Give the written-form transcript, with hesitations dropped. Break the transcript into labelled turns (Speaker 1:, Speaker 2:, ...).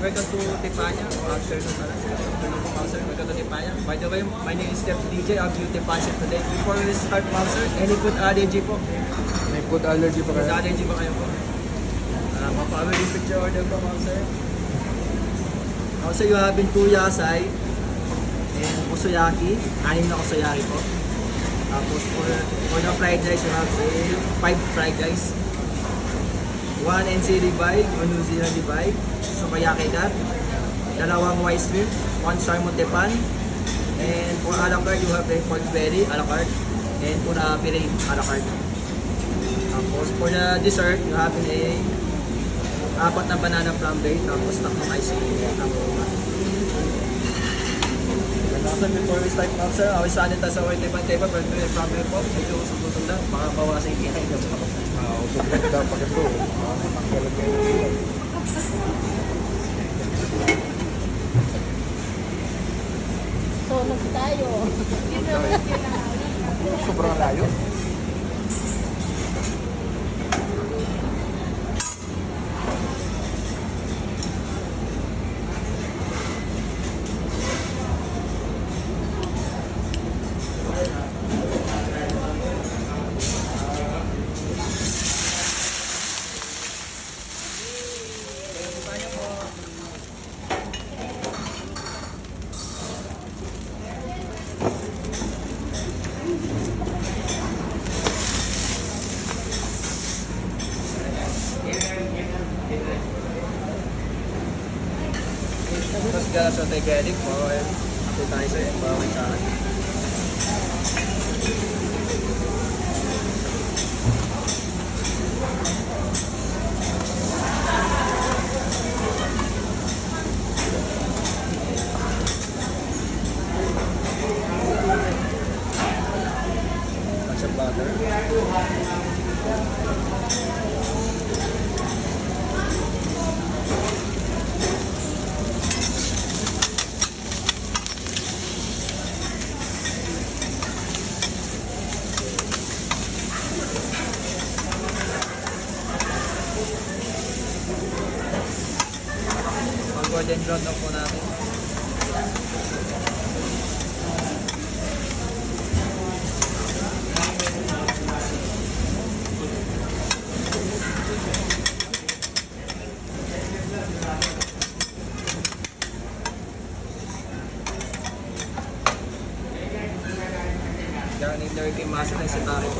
Speaker 1: welcome to Tepanya. Afternoon pala. Afternoon po, Ma'am Sir. Welcome to Tepanya. By the way, my name is Steph DJ of Beauty Passion today. Before we start, Ma'am Sir, any food allergy po?
Speaker 2: May food allergy pa
Speaker 1: Food
Speaker 2: kayo?
Speaker 1: allergy ba kayo po? Ma-family picture order po, Ma'am Sir. Also, you have been 2 yasay and kusuyaki. 6 na kusuyaki po. Tapos, for the fried rice, you have 5 fried rice. 1 NC ribeye o New Zealand ribeye, sukayaki cat, 2 white shrimp, 1 salmon tepan, and for a la carte you have a pork belly a la carte, and for a pire a la carte. Tapos for the dessert, you have a 4 na banana flambe, tapos 3 ice cream. So before we start, Ma'am Sir, always sanita sa work table, pero may problem po, medyo usog-usog lang, baka bawasan yung kita ito.
Speaker 2: Usog lang dapat ito. Matanggalan kayo ng ilan.
Speaker 3: Tulog tayo.
Speaker 2: Sobrang layo.
Speaker 1: Tapos gala sa Tegedic po, ako tayo sa bawang sa akin. At sa butter. Golden brown na po natin. Yan yung dirty masa na isa tayo.